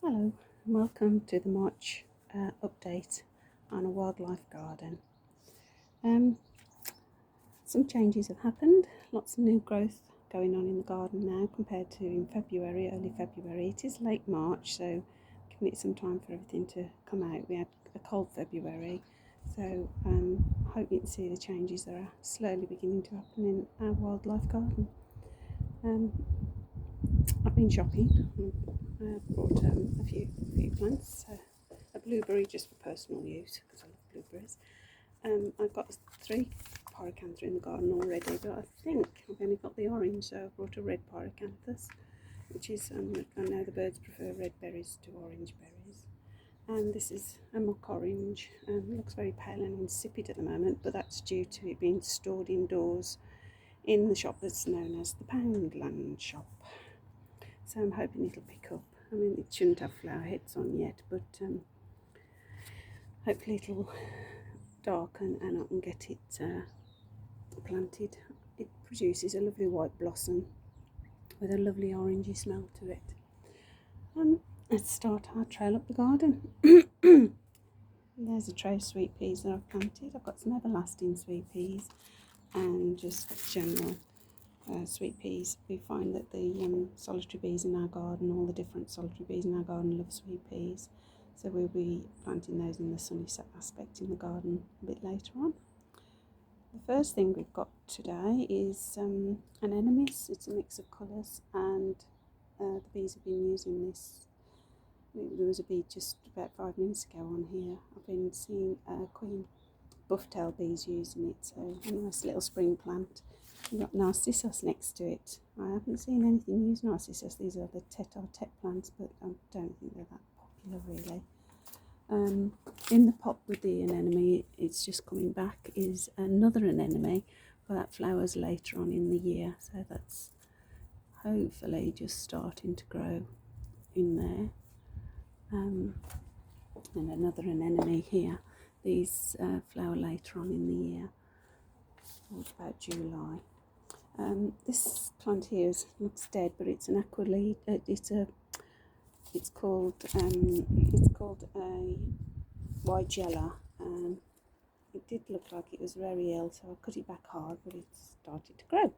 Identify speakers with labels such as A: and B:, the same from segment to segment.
A: Hello and welcome to the March update on a wildlife garden. Some changes have happened, lots of new growth going on in the garden now compared to in February, early February. It is late March, so giving it some time for everything to come out. We had a cold February, so I hope you can see the changes that are slowly beginning to happen in our wildlife garden. I've been shopping. I brought a few plants. A blueberry just for personal use because I love blueberries. I've got 3 Pyracantha in the garden already, but I think I've only got the orange, so I brought a red Pyracanthus, which is I know the birds prefer red berries to orange berries. And this is a mock orange. It looks very pale and insipid at the moment, but that's due to it being stored indoors in the shop that's known as the Poundland shop. So I'm hoping it'll pick up. I mean, it shouldn't have flower heads on yet, but hopefully it'll darken and I can get it planted. It produces a lovely white blossom with a lovely orangey smell to it. Let's start our trail up the garden. There's a tray of sweet peas that I've planted. I've got some everlasting sweet peas and just general sweet peas. We find that the solitary bees in our garden, all the different solitary bees in our garden, love sweet peas, so we'll be planting those in the sunny aspect in the garden a bit later on. The first thing we've got today is an anemones. It's a mix of colours, and the bees have been using this. There was a bee just about 5 minutes ago on here. I've been seeing queen buff-tailed bees using it, so a nice little spring plant. We've got narcissus next to it. I haven't seen anything use narcissus. These are the tete-a-tete plants, but I don't think they're that popular really. In the pot with the anemone, it's just coming back, is another anemone, but that flowers later on in the year, so that's hopefully just starting to grow in there. And another anemone here. These flower later on in the year, about July. This plant here looks dead, but it's an aqualead. It's called a Weigela. It did look like it was very ill, so I cut it back hard, but it started to grow,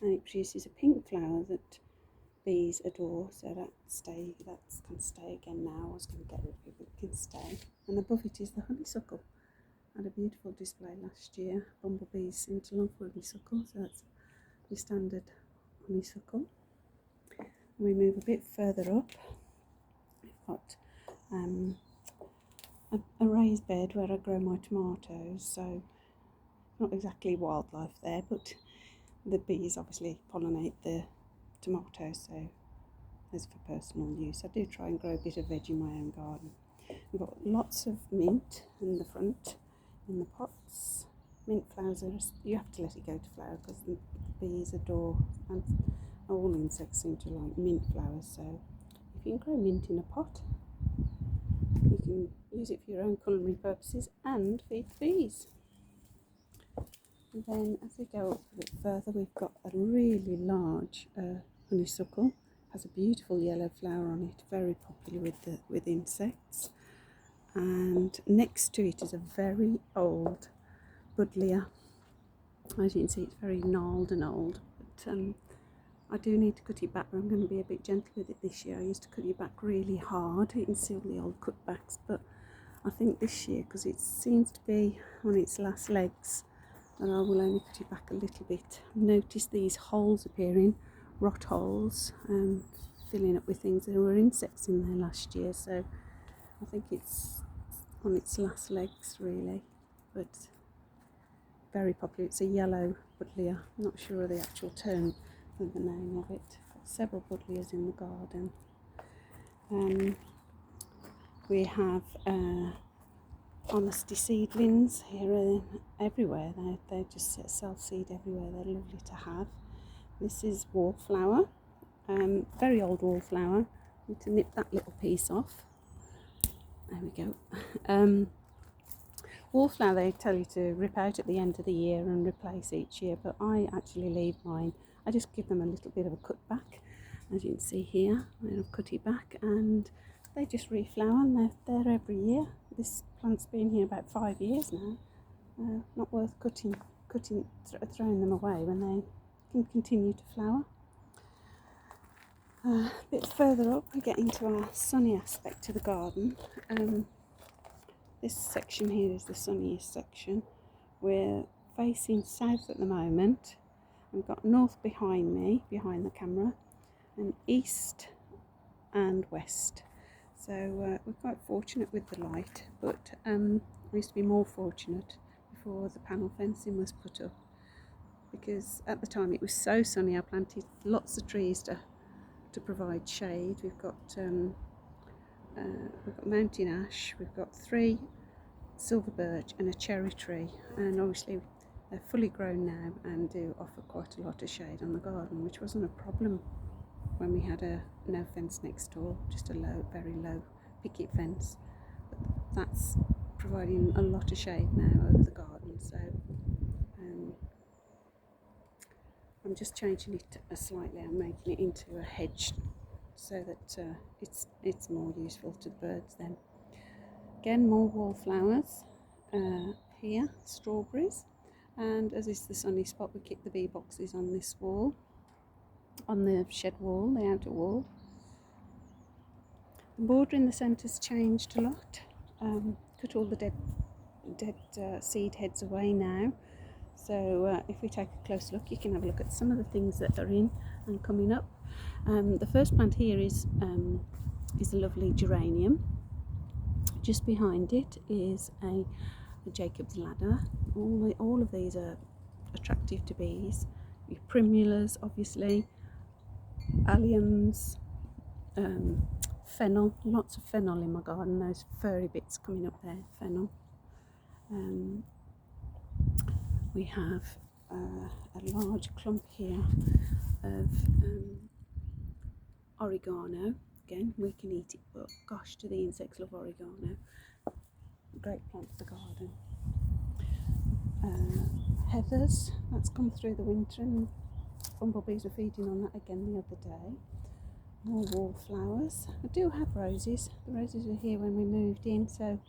A: and it produces a pink flower that bees adore. So that can stay again now. I was going to get rid of it, but it can stay. And above it is the honeysuckle. Had a beautiful display last year. Bumblebees seem to love honeysuckle, so that's the standard honeysuckle. And we move a bit further up. We've got a raised bed where I grow my tomatoes, so not exactly wildlife there, but the bees obviously pollinate the tomatoes, so as for personal use. I do try and grow a bit of veg in my own garden. We've got lots of mint in the front in the pots. Mint flowers, you have to let it go to flower because the bees adore, and all insects seem to like mint flowers, so if you can grow mint in a pot, you can use it for your own culinary purposes and feed the bees. And then as we go up a bit further, we've got a really large honeysuckle. Has a beautiful yellow flower on it, very popular with insects. And next to it is a very old Buddleia. As you can see, it's very gnarled and old, but I do need to cut it back. I'm going to be a bit gentle with it this year. I used to cut it back really hard. You can see all the old cutbacks, but I think this year, because it seems to be on its last legs, that I will only cut it back a little bit. I've noticed these holes appearing, rot holes, filling up with things. There were insects in there last year, so I think it's on its last legs really, but very popular. It's a yellow Buddleia. I'm not sure of the actual term of the name of it. Got several Buddleias in the garden. We have honesty seedlings here everywhere. They just self-seed everywhere. They're lovely to have. This is wallflower, very old wallflower. I need to nip that little piece off. There we go. Wallflower, they tell you to rip out at the end of the year and replace each year, but I actually leave mine. I just give them a little bit of a cut back, as you can see here. I've cut it back, and they just reflower and they're there every year. This plant's been here about 5 years now. Not worth throwing them away when they can continue to flower. A bit further up we get into our sunny aspect to the garden. This section here is the sunniest section. We're facing south at the moment. We've got north behind me, behind the camera, and east and west. So we're quite fortunate with the light, but we used to be more fortunate before the panel fencing was put up, because at the time it was so sunny. I planted lots of trees to provide shade. We've got mountain ash, we've got 3 silver birch and a cherry tree, and obviously they're fully grown now and do offer quite a lot of shade on the garden, which wasn't a problem when we had no fence next door, just a very low picket fence. But that's providing a lot of shade now over the garden, so I'm just changing it slightly. I'm making it into a hedge so that it's more useful to the birds then. Again, more wallflowers here, strawberries, and as is the sunny spot, we keep the bee boxes on this wall, on the shed wall, the outer wall. The border in the centre's changed a lot. Cut all the dead seed heads away now. So if we take a close look, you can have a look at some of the things that are in and coming up. The first plant here is a lovely geranium. Just behind it is a Jacob's ladder. All of these are attractive to bees. Your primulas, obviously, alliums, fennel. Lots of fennel in my garden. Those furry bits coming up there, fennel. We have a large clump here of oregano. Again, we can eat it, but gosh, do the insects love oregano. Great plant for the garden. Heathers, that's come through the winter, and bumblebees were feeding on that again the other day. More wallflowers. I do have roses. The roses were here when we moved in, so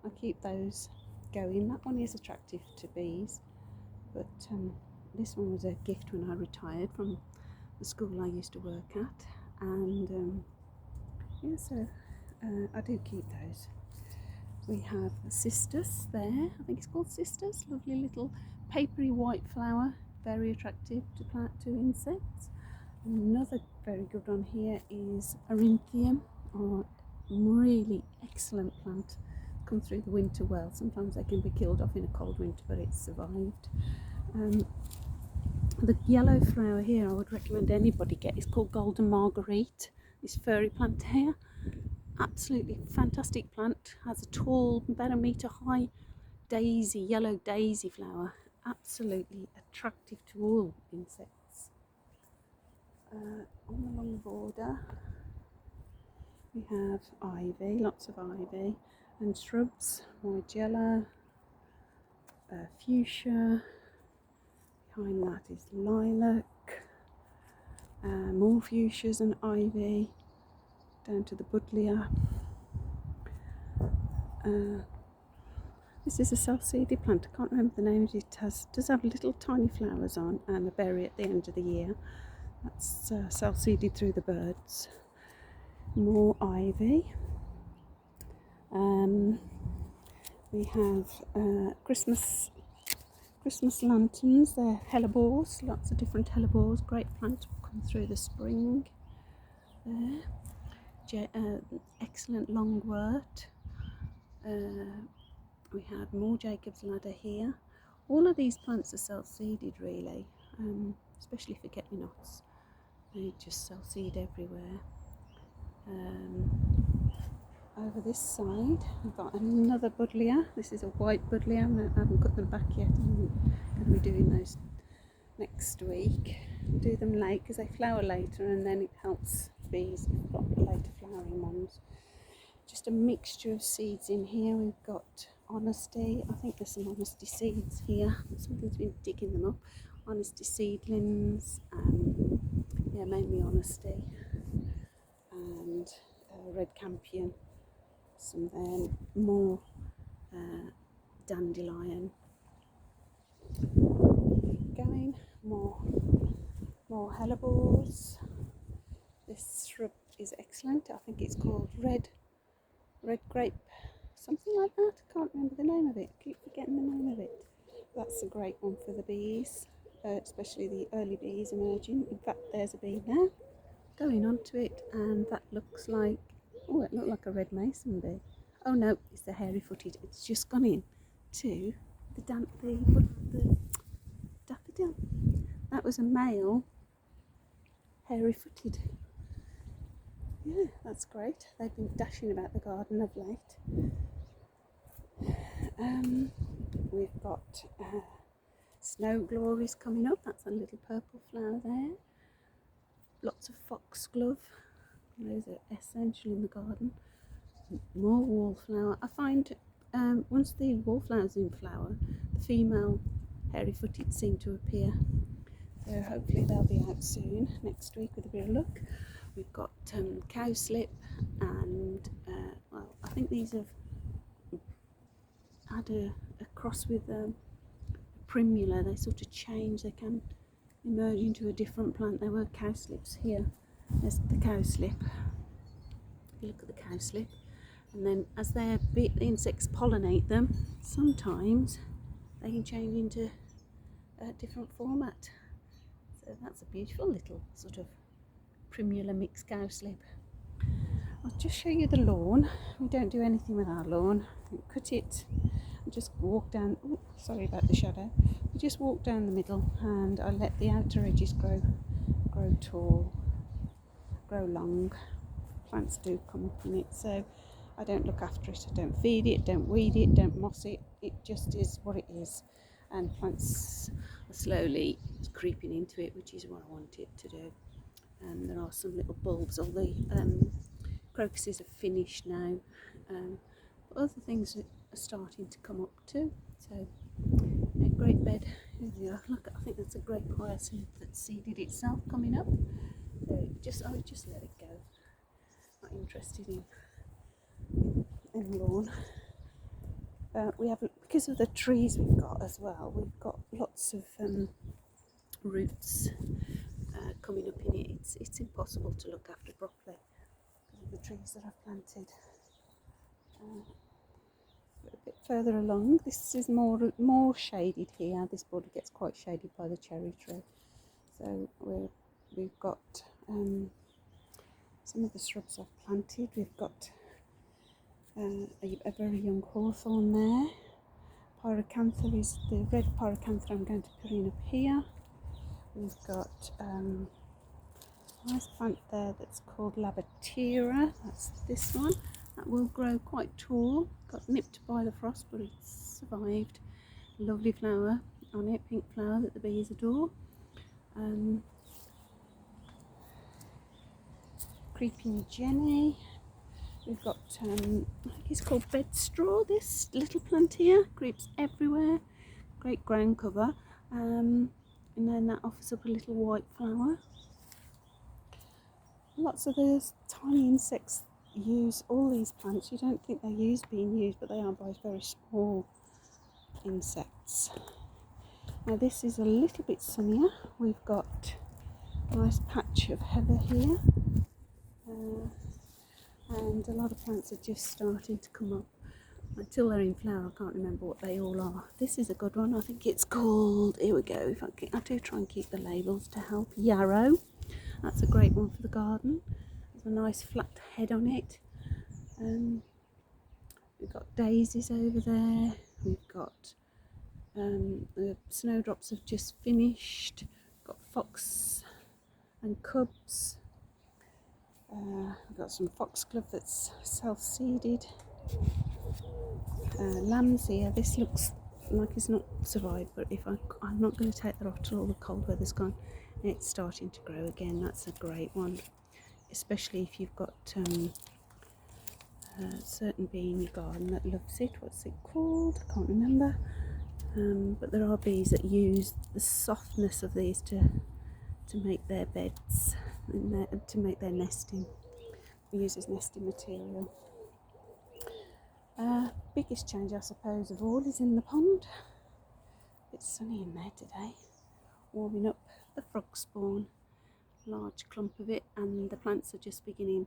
A: I keep those going. That one is attractive to bees, but this one was a gift when I retired from the school I used to work at, and yeah, so I do keep those. We have cistus there. I think it's called cistus. Lovely little papery white flower, very attractive to insects. Another very good one here is Arinthium, or really excellent plant. Come through the winter well. Sometimes they can be killed off in a cold winter, but it's survived. The yellow flower here I would recommend anybody get. It's called Golden Marguerite. This furry plant here, absolutely fantastic plant. Has a tall, about a metre high daisy, yellow daisy flower. Absolutely attractive to all insects. On the long border we have ivy, lots of ivy, and shrubs, Nigella, fuchsia. Behind that is lilac, more fuchsias and ivy, down to the Buddleia. This is a self-seeded plant. I can't remember the name. It does have little tiny flowers on and a berry at the end of the year. That's self-seeded through the birds. More ivy. We have Christmas lanterns. They're hellebores, lots of different hellebores. Great plant, come through the spring. There, excellent longwort. We have more Jacob's ladder here. All of these plants are self-seeded really, especially forget-me-nots. They just self-seed everywhere. Over this side we've got another Buddleia. This is a white Buddleia. I haven't cut them back yet. I'm going to be doing those next week. Do them late because they flower later, and then it helps bees if we've got later flowering ones. Just a mixture of seeds in here. We've got honesty. I think there's some honesty seeds here. Somebody's been digging them up. Honesty seedlings. Yeah, mainly honesty. And red campion, some more dandelion. Going more hellebores. This shrub is excellent. I think it's called red grape, something like that. I can't remember the name of it. I keep forgetting the name of it. That's a great one for the bees, especially the early bees emerging. In fact, there's a bee now going onto it, and that looks like, oh, it looked like a red mason bee. Oh no, it's the hairy-footed. It's just gone in to the daffodil. That was a male hairy-footed. Yeah, that's great. They've been dashing about the garden of late. We've got snow glories coming up. That's a little purple flower there. Lots of foxglove. Those are essential in the garden. More wallflower. I find once the wallflowers in flower, the female hairy-footed seem to appear. So hopefully they'll be out soon, next week with a bit of luck. We've got cowslip and, well, I think these have had a cross with primula. They sort of change, they can emerge into a different plant. There were cowslips here. There's the cowslip. You look at the cowslip, and then as the insects pollinate them, sometimes they can change into a different format. So that's a beautiful little sort of primula mixed cowslip. I'll just show you the lawn. We don't do anything with our lawn. We cut it and just walk down. Oh, sorry about the shadow. We just walk down the middle, and I let the outer edges grow tall, grow long. Plants do come up in it, so I don't look after it. I don't feed it, don't weed it, don't moss it. It just is what it is, and plants are slowly creeping into it, which is what I want it to do. And there are some little bulbs. All the crocuses are finished now, but other things are starting to come up too. So a great bed. Here we are. Look, I think that's a great hyacinth that seeded itself coming up. So I would just let it go. Not interested in lawn. We have, because of the trees we've got as well, we've got lots of roots coming up in it. It's impossible to look after properly because of the trees that I've planted. A bit further along, this is more shaded here. This border gets quite shaded by the cherry tree. So we've got some of the shrubs I've planted. We've got a very young hawthorn there. Pyracantha is the red pyracantha I'm going to put in up here. We've got a nice plant there that's called Lavender. That's this one. That will grow quite tall. Got nipped by the frost, but it's survived. Lovely flower on it, pink flower that the bees adore. Creeping Jenny. We've got, I think it's called bedstraw, this little plant here. Creeps everywhere. Great ground cover. And then that offers up a little white flower. Lots of those tiny insects use all these plants. You don't think they're being used, but they are by very small insects. Now this is a little bit sunnier. We've got a nice patch of heather here. And a lot of plants are just starting to come up. Until they're in flower, I can't remember what they all are. This is a good one. I think it's called, here we go, I do try and keep the labels to help. Yarrow. That's a great one for the garden. There's a nice flat head on it. We've got daisies over there. We've got the snowdrops have just finished. We've got fox and cubs. We've got some foxglove that's self-seeded. Lambs here. This looks like it's not survived, but if I'm not going to take that off till all the cold weather's gone. It's starting to grow again. That's a great one, especially if you've got a certain bee in your garden that loves it. What's it called? I can't remember. But there are bees that use the softness of these to make their beds and to make their nesting. uses nesting material. Biggest change, I suppose, of all is in the pond. It's sunny in there today, warming up the frog spawn, large clump of it, and the plants are just beginning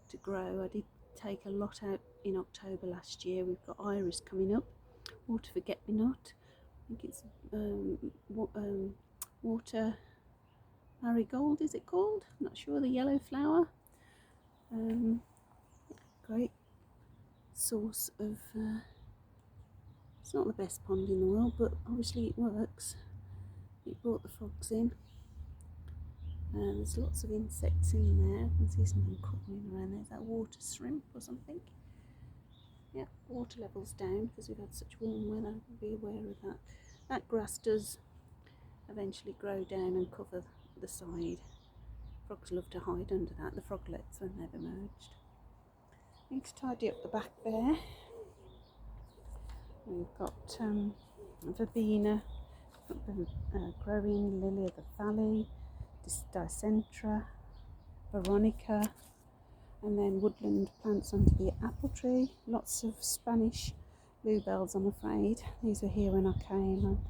A: to grow. I did take a lot out in October last year. We've got iris coming up, water forget-me-not, I think it's water marigold, is it called? I'm not sure, the yellow flower. Great source of, it's not the best pond in the world, but obviously it works. It brought the frogs in. There's lots of insects in there. I can see something crawling around there. Is that water shrimp or something? Yeah, water level's down because we've had such warm weather. Be aware of that. That grass does eventually grow down and cover the side. Frogs love to hide under that, the froglets, when they've emerged. Need to tidy up the back there. We've got verbena, growing, lily of the valley, dicentra, veronica, and then woodland plants under the apple tree. Lots of Spanish bluebells, I'm afraid. These were here when I came.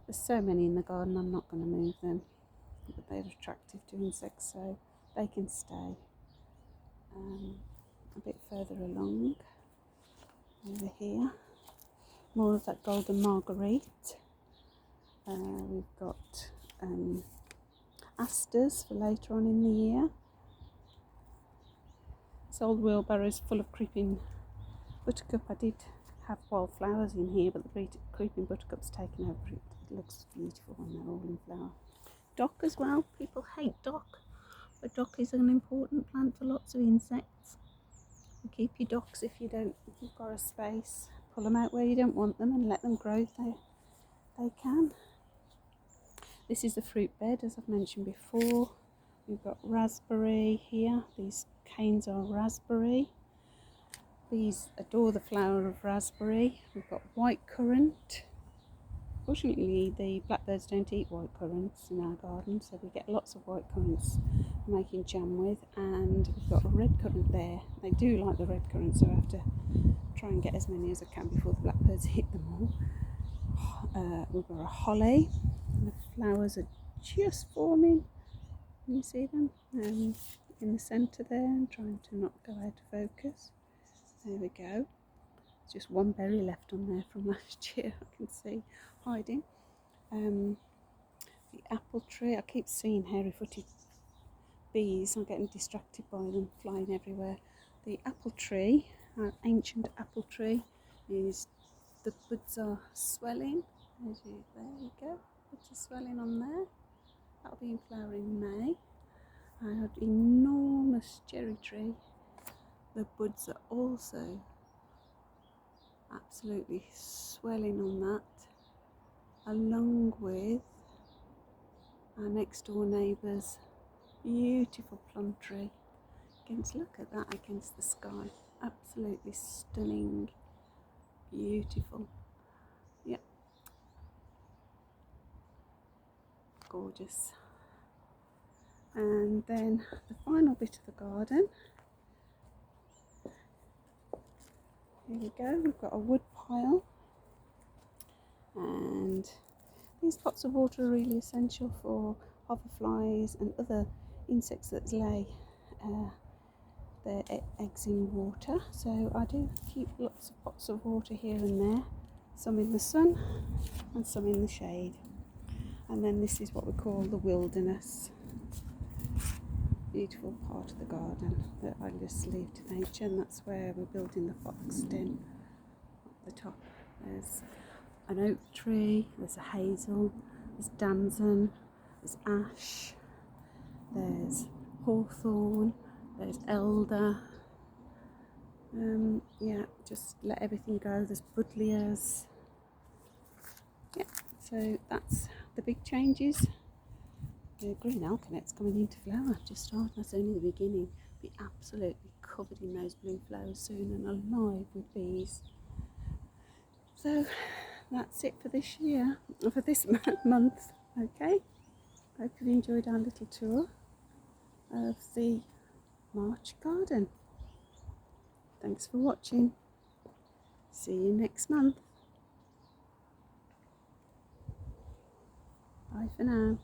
A: There's so many in the garden, I'm not going to move them, but they're attractive to insects, so they can stay. A bit further along, over here, more of that golden marguerite. We've got asters for later on in the year. This old wheelbarrow's full of creeping buttercup. I did have wildflowers in here, but the creeping buttercup's taken over it. It looks beautiful when they're all in flower. Dock as well. People hate dock, but dock is an important plant for lots of insects. You keep your docks if you've got a space. Pull them out where you don't want them and let them grow if they can. This is the fruit bed, as I've mentioned before. We've got raspberry here. These canes are raspberry. These adore the flower of raspberry. We've got white currant. Fortunately, the blackbirds don't eat white currants in our garden, so we get lots of white currants making jam with. And we've got a red currant there. They do like the red currant, so I have to try and get as many as I can before the blackbirds hit them all. We've got a holly. The flowers are just forming. Can you see them? In the centre there. I'm trying to not go out of focus. There we go. There's just one berry left on there from last year, I can see hiding. The apple tree, I keep seeing hairy-footed bees. I'm getting distracted by them flying everywhere. The apple tree, our ancient apple tree, is the buds are swelling. There you go. Buds are swelling on there. That'll be in flower in May. I had enormous cherry tree. The buds are also absolutely swelling on that, along with our next door neighbour's beautiful plum tree. Look at that against the sky. Absolutely stunning, beautiful. Yep. Gorgeous. And then the final bit of the garden. Here we go, we've got a wood pile, and these pots of water are really essential for hoverflies and other insects that lay their eggs in water. So I do keep lots of pots of water here and there, some in the sun and some in the shade. And then this is what we call the wilderness. Beautiful part of the garden that I just leave to nature, and that's where we're building the fox den at the top. There's an oak tree, there's a hazel, there's damson, there's ash, there's hawthorn, there's elder. Yeah, just let everything go. There's buddleias. Yeah, so that's the big changes. The green alkanet's coming into flower, just started. That's only the beginning. Be absolutely covered in those blue flowers soon and alive with bees. So that's it for this year, or for this month. Okay, hope you've enjoyed our little tour of the March garden. Thanks for watching. See you next month. Bye for now.